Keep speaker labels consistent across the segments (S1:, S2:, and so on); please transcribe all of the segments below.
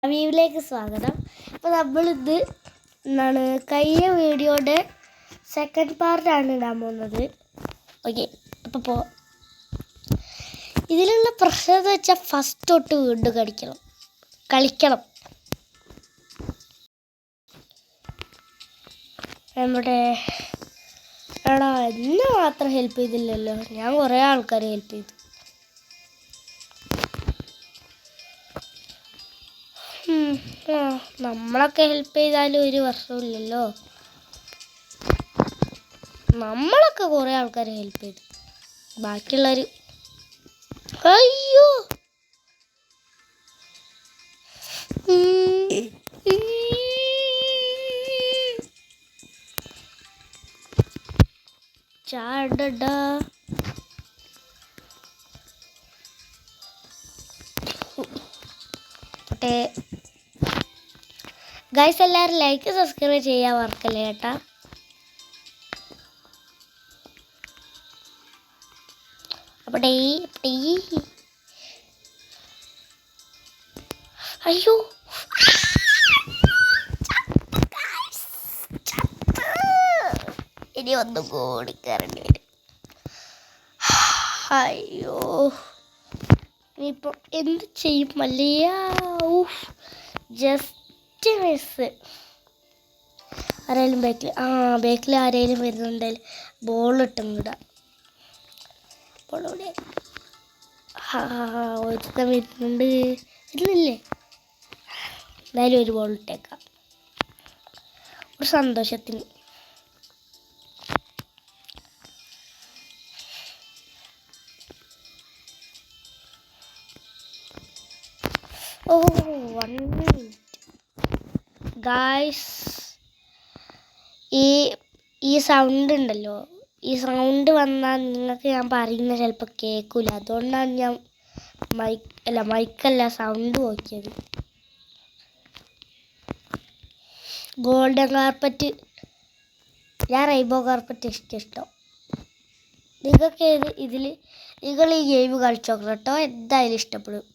S1: വീഡിയോയിലേക്ക് സ്വാഗതം. അപ്പോൾ നമ്മളിത് കഴിഞ്ഞ വീഡിയോയുടെ സെക്കൻഡ് പാർട്ടാണ് ഇടാൻ പോകുന്നത്. ഓക്കെ, അപ്പോൾ ഇതിലുള്ള പ്രശ്നം എന്ന് വെച്ചാൽ ഫസ്റ്റ് തൊട്ട് വീണ്ടും കളിക്കണം. നമ്മുടെ എന്നെ മാത്രം ഹെൽപ്പ് ചെയ്തില്ലല്ലോ, ഞാൻ കുറേ ആൾക്കാരെ ഹെൽപ്പ് ചെയ്തു. നമ്മളൊക്കെ ഹെൽപ്പ് ചെയ്താലും ഒരു വർഷമില്ലല്ലോ. നമ്മളൊക്കെ കുറേ ആൾക്കാരെ ഹെൽപ്പ് ചെയ്തു. ബാക്കിയുള്ളവർ അയ്യോ ചാടടാ. ഗൈസ്, എല്ലാവരും ലൈക്ക് സബ്സ്ക്രൈബ് ചെയ്യാൻ മറക്കല്ലേ കേട്ടാ. അയ്യോ ഇനി ഒന്നും കൂടി കയറേണ്ടി വരും. അയ്യോ ഇനിയിപ്പോൾ എന്ത് ചെയ്യും? Mallya just miss. ആരെങ്കിലും ബേക്കിൽ ആരെങ്കിലും വരുന്നുണ്ടെങ്കിൽ ബോളിട്ടും വിടാം. ബോളോടെ ഒരുത്തം വരുന്നുണ്ട്. ഇല്ലേ, എന്തായാലും ഒരു ബോൾ ഇട്ടേക്കാം ഒരു സന്തോഷത്തിന്. One minute. ഗായ്സ്, ഈ സൗണ്ട് ഉണ്ടല്ലോ, ഈ സൗണ്ട് വന്നാൽ നിങ്ങൾക്ക് ഞാൻ പറയുന്നത് ചിലപ്പോൾ കേൾക്കില്ല. അതുകൊണ്ടാണ് ഞാൻ മൈക്കല്ല സൗണ്ട് നോക്കിയത്. ഗോൾഡൻ കാർപ്പറ്റ്, ഞാൻ റെയിൻബോ കാർപ്പറ്റ് ഇഷ്ടം. നിങ്ങൾക്ക് നിങ്ങൾ ഈ ഗെയിം കളിച്ചോക്കണം കേട്ടോ, എന്തായാലും ഇഷ്ടപ്പെടും.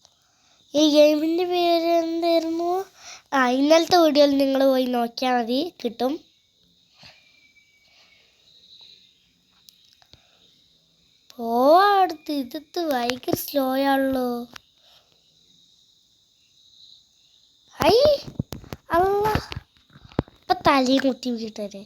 S1: ഈ ഗെയിമിൻ്റെ പേര് എന്തായിരുന്നു? ഇന്നലത്തെ വീഡിയോയിൽ നിങ്ങൾ പോയി നോക്കിയാൽ മതി, കിട്ടും. അടുത്ത് ഇത് ഭയങ്കര സ്ലോ ആണല്ലോ. അല്ല, ഇപ്പം തലയും കുത്തി വീട്ടരെ.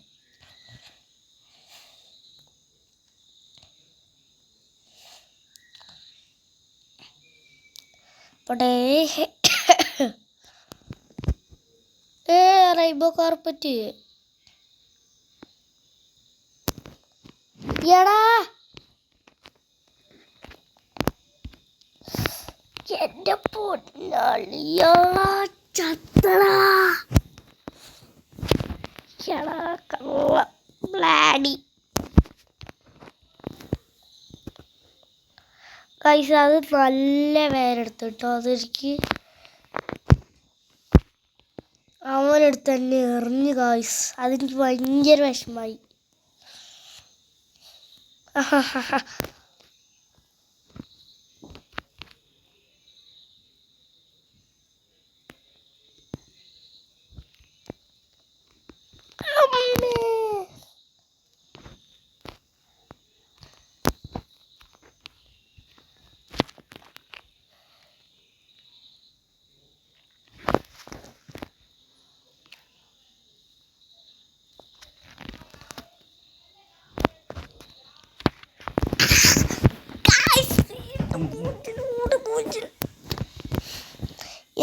S1: റെയിൻബോ കാർപ്പറ്റ് എടാ, എന്റെ പൊന്നാളിയാ ചത്തടാ. എടാ കള്ള ബ്ലാഡി. ഗൈസ്, അത് നല്ല പേരെടുത്തു കേട്ടോ. അതെനിക്ക് അവനെടുത്ത് തന്നെ എറിഞ്ഞു ഗൈസ്. അതെനിക്ക് ഭയങ്കര വിഷമായി.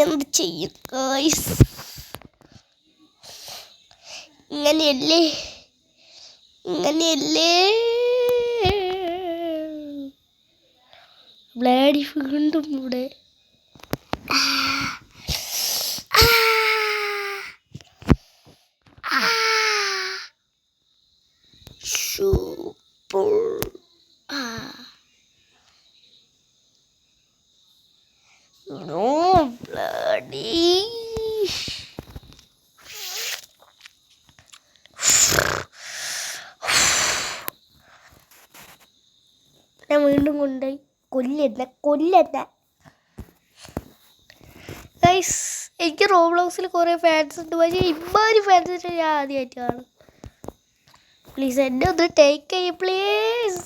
S1: എന്ത് ചെയ്യും ഗൈസ്? ഇങ്ങനെയല്ലേ ബ്ലാഡി വീണ്ടും കൂടെ. സൂപ്പർ. No bloody. ഞാൻ വീണ്ടും കൊണ്ടുപോയി കൊല്ലണ്ട. ഗൈസ്, എനിക്ക് റോബ്ലോക്സിൽ കുറേ ഫാൻസ് ഉണ്ട്, പക്ഷേ ഇമ്മാതിരി ഫാൻസ് ഞാൻ ആദ്യമായിട്ടാണ്. പ്ലീസ് എന്നെ ഒന്ന് ടേക്ക് ചെയ്യ് പ്ലീസ്.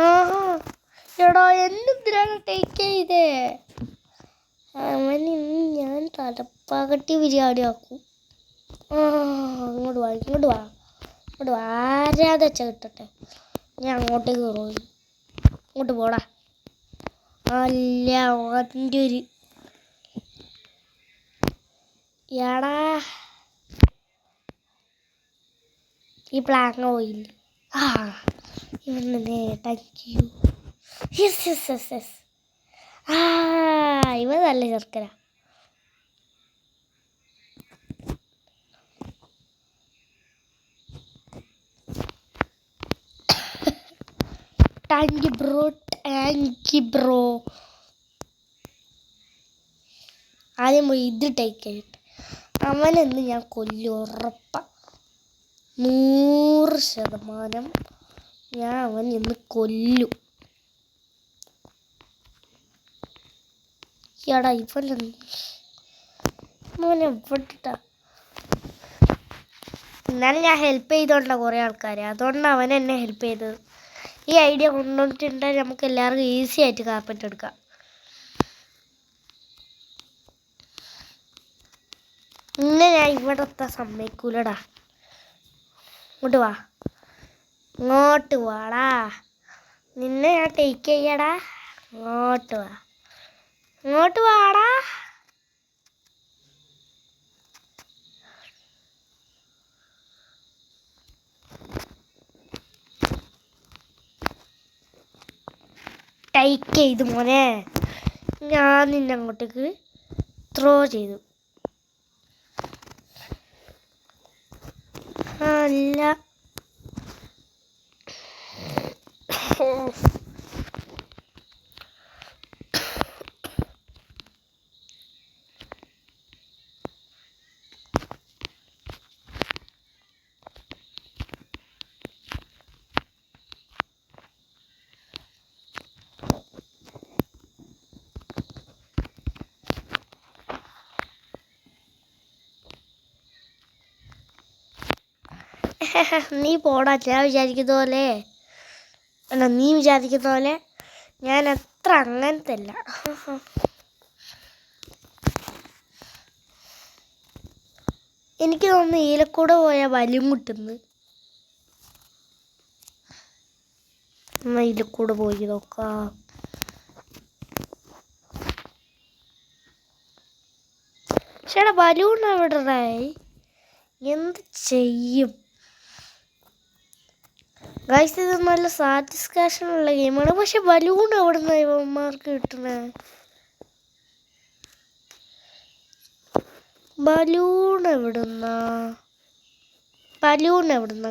S1: ആഹാ എടാ എന്തിനാണ് ടേക്ക് ചെയ്തേ? അവൻ ഇന്ന് ഞാൻ തലപ്പാകട്ടി ബിരിയാണി ആക്കും. ഇങ്ങോട്ട് വാ ഇങ്ങോട്ട് വാ ഇങ്ങോട്ട് വാ, ആരാതെ വെച്ചാൽ കിട്ടട്ടെ. ഞാൻ അങ്ങോട്ടേക്ക് കയറും. ഇങ്ങോട്ട് പോടാ. അല്ല അവൻ്റെ ഒരു എടാ ഈ പ്ലാങ്ങ പോയില്ല. ഇവന്നെ thank you. Yes yes yes yes. ഇവ നല്ല ചെറുക്കനാ. Thank you bro, thank you bro. ആദ്യം പോയി ഇത് ടേക്ക് ചെയ്തിട്ട് അവനെന്ന് ഞാൻ കൊല്ലും, ഉറപ്പാ 100%. ഞാൻ അവൻ ഇന്ന് കൊല്ലും. എടാ ഇവനെ എവിടെട്ടാ? എന്നാലും ഞാൻ ഹെൽപ്പ് ചെയ്തോണ്ടാ കുറേ ആൾക്കാർ, അതുകൊണ്ടാണ് അവൻ എന്നെ ഹെൽപ്പ് ചെയ്തത്. ഈ ഐഡിയ കൊണ്ടുവന്നിട്ടുണ്ടെങ്കിൽ നമുക്ക് എല്ലാവർക്കും ഈസി ആയിട്ട് കാർപ്പറ്റ് എടുക്കാം. ഇന്നെ ഞാൻ ഇവിടത്തെ സമ്മതിക്കൂലടാ. ഇങ്ങോട്ട് വാ, ഇങ്ങോട്ട് വാടാ. നിന്നെ ഞാൻ ടേക്ക് ചെയ്യടാ. ഇങ്ങോട്ട് വാ, ഇങ്ങോട്ട് വാടാ. ടേക്ക് ചെയ്തു മോനെ. ഞാൻ നിന്നെ അങ്ങോട്ടേക്ക് ത്രോ ചെയ്തു. അല്ല നീ പോടാ. ഞാൻ വിചാരിക്കുന്ന പോലെ അല്ല, നീ വിചാരിക്കുന്ന പോലെ ഞാൻ അത്ര അങ്ങനത്തെ അല്ല. എനിക്ക് തോന്നുന്നു ഈലക്കൂടെ പോയാൽ വലിയും കിട്ടുന്നു. എന്നാൽ ഇതിൽക്കൂടെ പോയി നോക്കാം. ചേട്ടാ ബലൂൺ എവിടെ? എന്ത് ചെയ്യും ഗൈസ്? ഇത് നല്ല സാറ്റിസ്ഫാക്ഷൻ ഉള്ള ഗെയിമാണ്, പക്ഷെ ബലൂൺ എവിടെ നിന്നാണ് ഇവന്മാർക്ക് കിട്ടണേ? ബലൂൺ എവിടുന്നാ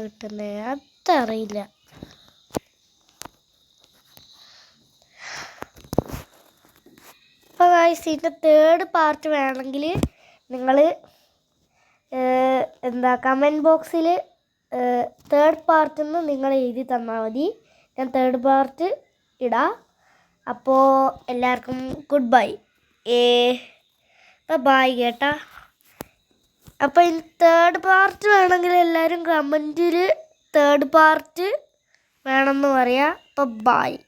S1: കിട്ടുന്നേ? അതറിയില്ല. അപ്പോൾ ഗൈസ് ഇതിൻ്റെ 3rd പാർട്ട് വേണമെങ്കിൽ നിങ്ങൾ കമൻറ്റ് ബോക്സിൽ 3rd പാർട്ടെന്ന് നിങ്ങൾ എഴുതി തന്നാൽ മതി. ഞാൻ 3rd പാർട്ട് ഇടാം. അപ്പോൾ എല്ലാവർക്കും ഗുഡ് ബൈ. ബൈ കേട്ടാ. അപ്പോൾ ഇനി 3rd പാർട്ട് വേണമെങ്കിൽ എല്ലാവരും കമൻറ്റിൽ 3rd പാർട്ട് വേണമെന്ന് പറയാം. അപ്പോൾ ബൈ.